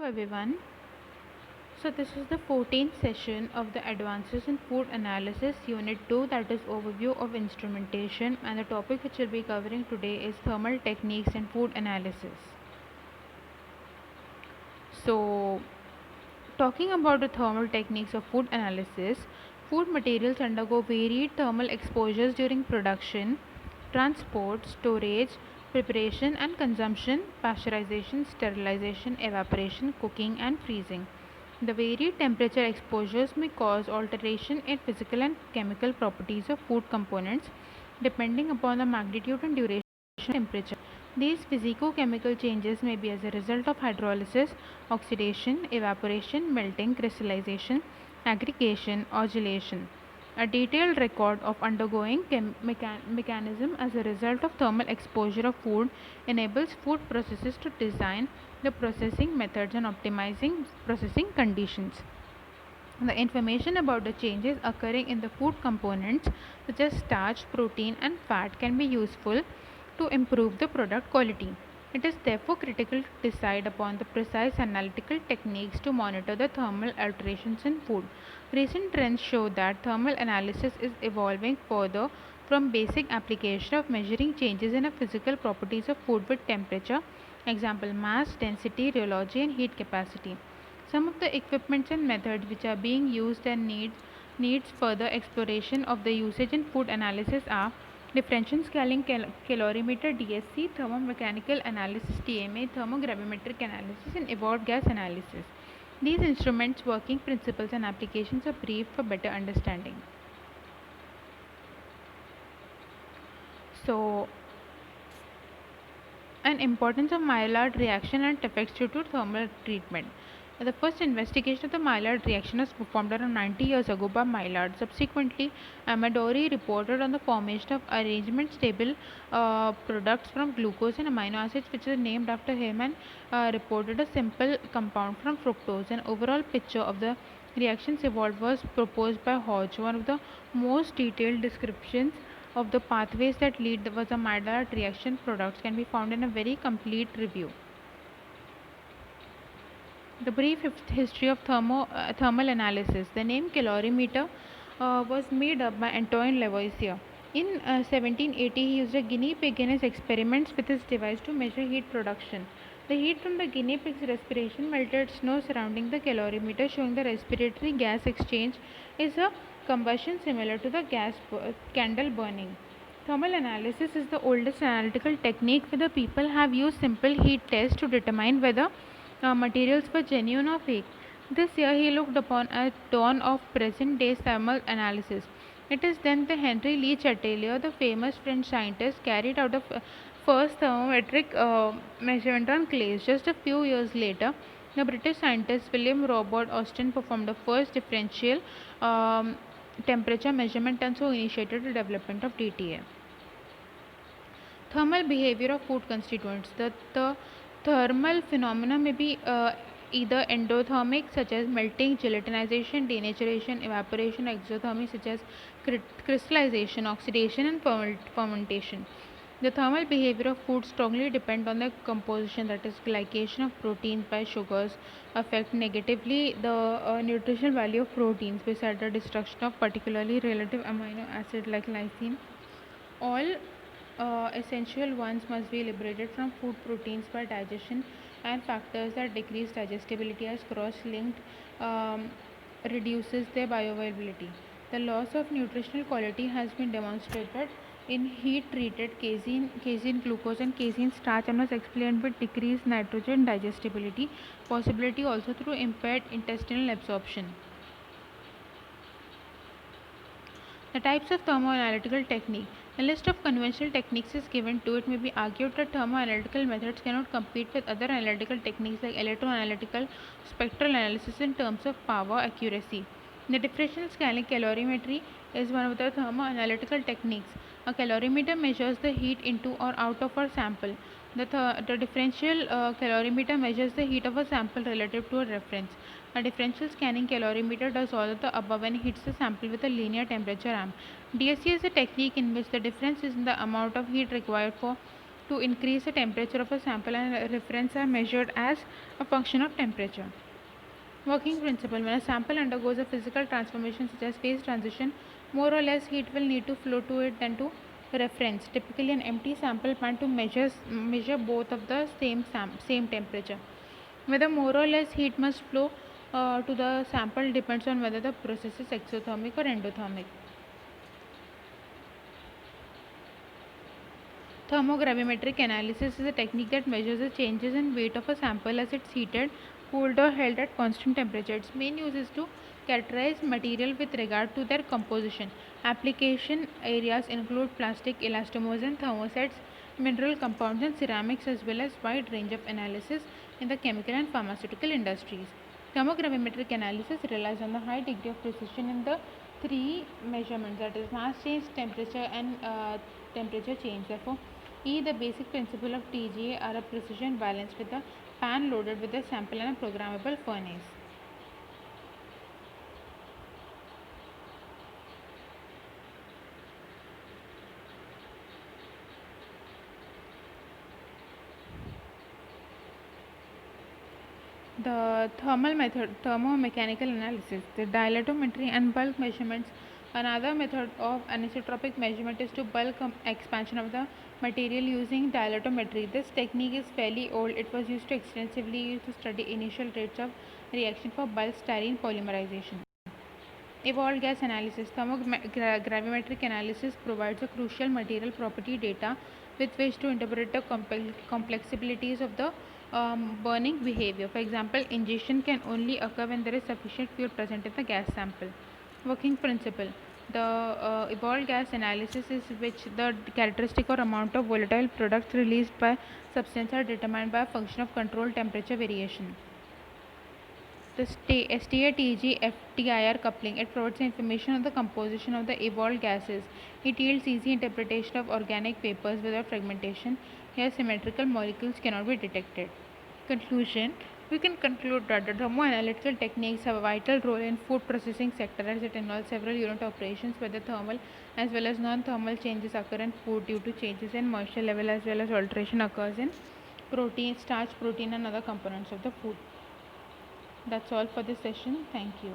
everyone. So this is the 14th session of the Advances in Food Analysis Unit 2, that is Overview of Instrumentation, and the topic which we'll be covering today is Thermal Techniques in Food Analysis. So talking about the thermal techniques of food analysis, food materials undergo varied thermal exposures during production, transport, storage, preparation and consumption, pasteurization, sterilization, evaporation, cooking and freezing. The varied temperature exposures may cause alteration in physical and chemical properties of food components depending upon the magnitude and duration of temperature. These physico-chemical changes may be as a result of hydrolysis, oxidation, evaporation, melting, crystallization, aggregation, or gelation. A detailed record of undergoing mechanism as a result of thermal exposure of food enables food processes to design the processing methods and optimizing processing conditions. The information about the changes occurring in the food components such as starch, protein and fat can be useful to improve the product quality. It is therefore critical to decide upon the precise analytical techniques to monitor the thermal alterations in food. Recent trends show that thermal analysis is evolving further from basic application of measuring changes in the physical properties of food with temperature, example mass, density, rheology and heat capacity. Some of the equipments and methods which are being used and needs further exploration of the usage in food analysis are differential scaling calorimeter DSC, thermomechanical analysis TMA, thermogravimetric analysis and evolved gas analysis. These instruments, working principles and applications are briefed for better understanding. So, an importance of Maillard reaction and effects due to thermal treatment. The first investigation of the Maillard reaction was performed around 90 years ago by Maillard. Subsequently, Amadori reported on the formation of arrangement stable products from glucose and amino acids, which is named after him, and reported a simple compound from fructose. An overall picture of the reactions evolved was proposed by Hodge. One of the most detailed descriptions of the pathways that lead was the Maillard reaction products can be found in a very complete review. The brief history of thermal analysis. The name calorimeter was made up by Antoine Lavoisier. In 1780, he used a guinea pig in his experiments with his device to measure heat production. The heat from the guinea pig's respiration melted snow surrounding the calorimeter, showing the respiratory gas exchange is a combustion similar to the candle burning. Thermal analysis is the oldest analytical technique where the people have used simple heat tests to determine whether materials were genuine or fake. This year he looked upon a dawn of present day thermal analysis. It is then that Henry Lee Chatelier, the famous French scientist, carried out the first thermometric measurement on clays. Just a few years later, the British scientist William Robert Austin performed the first differential temperature measurement and so initiated the development of DTA. Thermal behavior of food constituents. The thermal phenomena may be either endothermic, such as melting, gelatinization, denaturation, evaporation, exothermic, such as crystallization, oxidation, and fermentation. The thermal behavior of food strongly depend on the composition, that is glycation of proteins by sugars affect negatively the nutritional value of proteins beside the destruction of particularly relative amino acid like lysine. All essential ones must be liberated from food proteins by digestion, and factors that decrease digestibility as cross-linked reduces their bioavailability. The loss of nutritional quality has been demonstrated in heat-treated casein glucose and casein starch, and was explained with decreased nitrogen digestibility, possibility also through impaired intestinal absorption. The types of thermoanalytical technique. A list of conventional techniques is given to it. May be argued that thermoanalytical methods cannot compete with other analytical techniques like electroanalytical spectral analysis in terms of power accuracy. The differential scaling calorimetry is one of the thermoanalytical techniques. A calorimeter measures the heat into or out of a sample. The differential calorimeter measures the heat of a sample relative to a reference. A differential scanning calorimeter does all of the above and hits the sample with a linear temperature amp. DSC is a technique in which the difference is in the amount of heat required to increase the temperature of a sample, and reference are measured as a function of temperature. Working principle: when a sample undergoes a physical transformation such as phase transition, more or less heat will need to flow to it than to reference. Typically, an empty sample pan to measure both of the same temperature. Whether more or less heat must flow to the sample depends on whether the process is exothermic or endothermic. Thermogravimetric analysis is a technique that measures the changes in weight of a sample as it's heated, cooled, or held at constant temperature. Its main use is to characterize material with regard to their composition. Application areas include plastic elastomers and thermosets, mineral compounds, and ceramics, as well as wide range of analysis in the chemical and pharmaceutical industries. Thermogravimetric analysis relies on the high degree of precision in the three measurements, that is mass change, temperature, and temperature change. Therefore, the basic principle of TGA are a precision balance with a pan loaded with a sample and a programmable furnace. The thermal method, thermomechanical analysis, the dilatometry and bulk measurements. Another method of anisotropic measurement is to bulk expansion of the material using dilatometry. This technique is fairly old. It was used extensively to study initial rates of reaction for bulk styrene polymerization. Evolved gas analysis. Thermogravimetric analysis provides a crucial material property data with which to interpret the complexibilities of the burning behavior. For example, ingestion can only occur when there is sufficient fuel present in the gas sample. Working principle. The evolved gas analysis is which the characteristic or amount of volatile products released by substance are determined by a function of controlled temperature variation. The STATG FTIR coupling. It provides information on the composition of the evolved gases. It yields easy interpretation of organic vapors without fragmentation. Here, symmetrical molecules cannot be detected. Conclusion. We can conclude that the thermoanalytical techniques have a vital role in food processing sector as it involves several unit operations, whether thermal as well as non-thermal changes occur in food due to changes in moisture level, as well as alteration occurs in protein, starch, protein, and other components of the food. That's all for this session. Thank you.